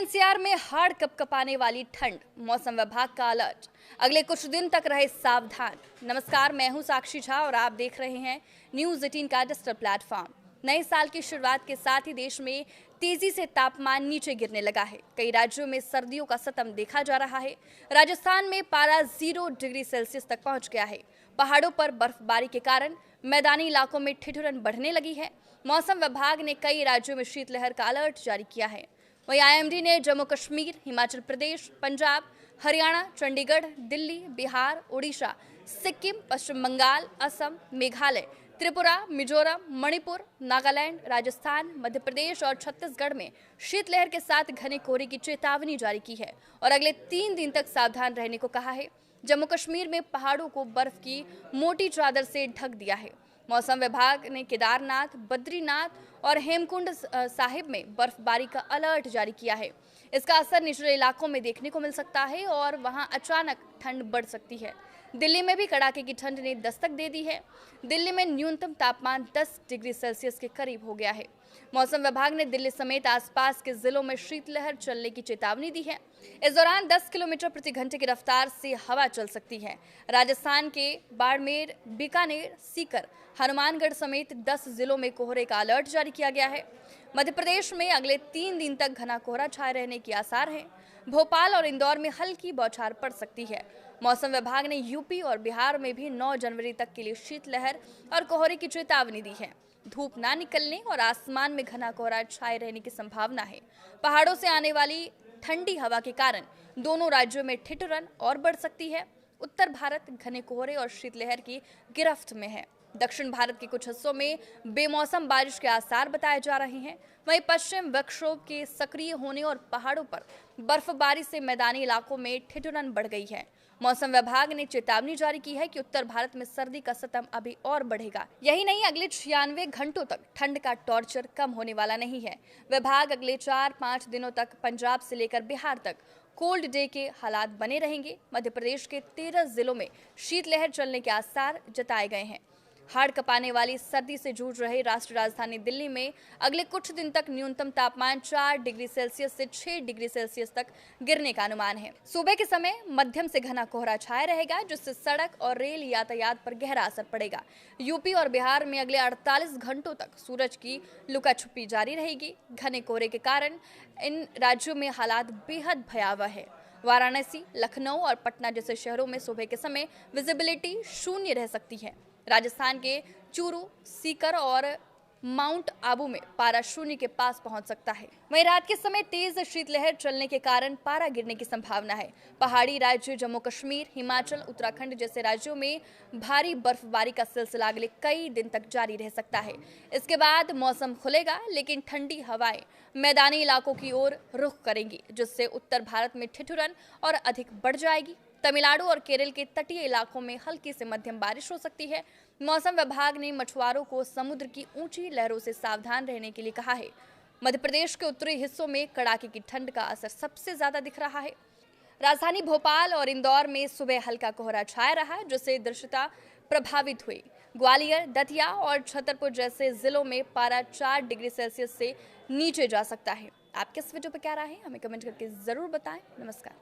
NCR में हाड़ कपकपाने वाली ठंड, मौसम विभाग का अलर्ट। अगले कुछ दिन तक रहे सावधान। नमस्कार, मैं हूं साक्षी झा और आप देख रहे हैं न्यूज 18 का डिजिटल प्लेटफॉर्म। नए साल की शुरुआत के साथ ही देश में तेजी से तापमान नीचे गिरने लगा है। कई राज्यों में सर्दियों का सतम देखा जा रहा है। राजस्थान में पारा 0 डिग्री सेल्सियस तक पहुंच गया है। पहाड़ों पर बर्फबारी के कारण मैदानी इलाकों में ठिठुरन बढ़ने लगी है। मौसम विभाग ने कई राज्यों में शीतलहर का अलर्ट जारी किया है। वहीं आईएमडी ने जम्मू कश्मीर, हिमाचल प्रदेश, पंजाब, हरियाणा, चंडीगढ़, दिल्ली, बिहार, उड़ीसा, सिक्किम, पश्चिम बंगाल, असम, मेघालय, त्रिपुरा, मिजोरम, मणिपुर, नागालैंड, राजस्थान, मध्य प्रदेश और छत्तीसगढ़ में शीतलहर के साथ घने कोहरे की चेतावनी जारी की है और अगले 3 दिन तक सावधान रहने को कहा है। जम्मू कश्मीर में पहाड़ों को बर्फ की मोटी चादर से ढक दिया है। मौसम विभाग ने केदारनाथ, बद्रीनाथ और हेमकुंड साहिब में बर्फबारी का अलर्ट जारी किया है। इसका असर निचले इलाकों में देखने को मिल सकता है और वहां अचानक ठंड बढ़ सकती है। दिल्ली में भी कड़ाके की ठंड ने दस्तक दे दी है। दिल्ली में न्यूनतम तापमान 10 डिग्री सेल्सियस के करीब हो गया है। मौसम विभाग ने दिल्ली समेत आसपास के जिलों में शीतलहर चलने की चेतावनी दी है। इस दौरान 10 किलोमीटर प्रति घंटे की रफ्तार से हवा चल सकती है। राजस्थान के बाड़मेर, बीकानेर, सीकर, हनुमानगढ़ समेत 10 जिलों में कोहरे का अलर्ट जारी किया गया है। मध्य प्रदेश में अगले 3 दिन तक घना कोहरा छाए रहने के आसार हैं। भोपाल और इंदौर में हल्की बौछार पड़ सकती है। मौसम विभाग ने यूपी और बिहार में भी 9 जनवरी तक के लिए शीतलहर और कोहरे की चेतावनी दी है। धूप ना निकलने और आसमान में घना कोहरा छाए रहने की संभावना है। पहाड़ों से आने वाली ठंडी हवा के कारण दोनों राज्यों में ठिठुरन और बढ़ सकती है। उत्तर भारत घने कोहरे और शीतलहर की गिरफ्त में है। दक्षिण भारत के कुछ हिस्सों में बेमौसम बारिश के आसार बताए जा रहे हैं। वहीं पश्चिम विक्षोभ के सक्रिय होने और पहाड़ों पर बर्फबारी से मैदानी इलाकों में ठिठुरन बढ़ गई है। मौसम विभाग ने चेतावनी जारी की है कि उत्तर भारत में सर्दी का सतम अभी और बढ़ेगा। यही नहीं, अगले 96 घंटों तक ठंड का टॉर्चर कम होने वाला नहीं है। विभाग अगले 4-5 दिनों तक पंजाब से लेकर बिहार तक कोल्ड डे के हालात बने रहेंगे। मध्य प्रदेश के 13 जिलों में शीतलहर चलने के आसार जताए गए हैं। हाड़ कपाने वाली सर्दी से जूझ रहे राष्ट्रीय राजधानी दिल्ली में अगले कुछ दिन तक न्यूनतम तापमान 4 डिग्री सेल्सियस से 6 डिग्री सेल्सियस तक गिरने का अनुमान है। सुबह के समय मध्यम से घना कोहरा छाया रहेगा, जिससे सड़क और रेल यातायात पर गहरा असर पड़ेगा। यूपी और बिहार में अगले 48 घंटों तक सूरज की लुका छुपी जारी रहेगी। घने कोहरे के कारण इन राज्यों में हालात बेहद भयावह है। वाराणसी, लखनऊ और पटना जैसे शहरों में सुबह के समय विजिबिलिटी 0 रह सकती है। राजस्थान के चूरू, सीकर और माउंट आबू में पारा 0 के पास पहुंच सकता है। वहीं रात के समय तेज शीतलहर चलने के कारण पारा गिरने की संभावना है। पहाड़ी राज्य जम्मू कश्मीर, हिमाचल, उत्तराखंड जैसे राज्यों में भारी बर्फबारी का सिलसिला अगले कई दिन तक जारी रह सकता है। इसके बाद मौसम खुलेगा, लेकिन ठंडी हवाएं मैदानी इलाकों की ओर रुख करेंगी, जिससे उत्तर भारत में ठिठुरन और अधिक बढ़ जाएगी। तमिलनाडु और केरल के तटीय इलाकों में हल्की से मध्यम बारिश हो सकती है। मौसम विभाग ने मछुआरों को समुद्र की ऊंची लहरों से सावधान रहने के लिए कहा है। मध्य प्रदेश के उत्तरी हिस्सों में कड़ाके की ठंड का असर सबसे ज्यादा दिख रहा है। राजधानी भोपाल और इंदौर में सुबह हल्का कोहरा छाया रहा, जिससे दृश्यता प्रभावित हुई। ग्वालियर, दतिया और छतरपुर जैसे जिलों में पारा 4 डिग्री सेल्सियस से नीचे जा सकता है। आपके इस वीडियो पर क्या राय है, हमें कमेंट करके जरूर बताएं। नमस्कार।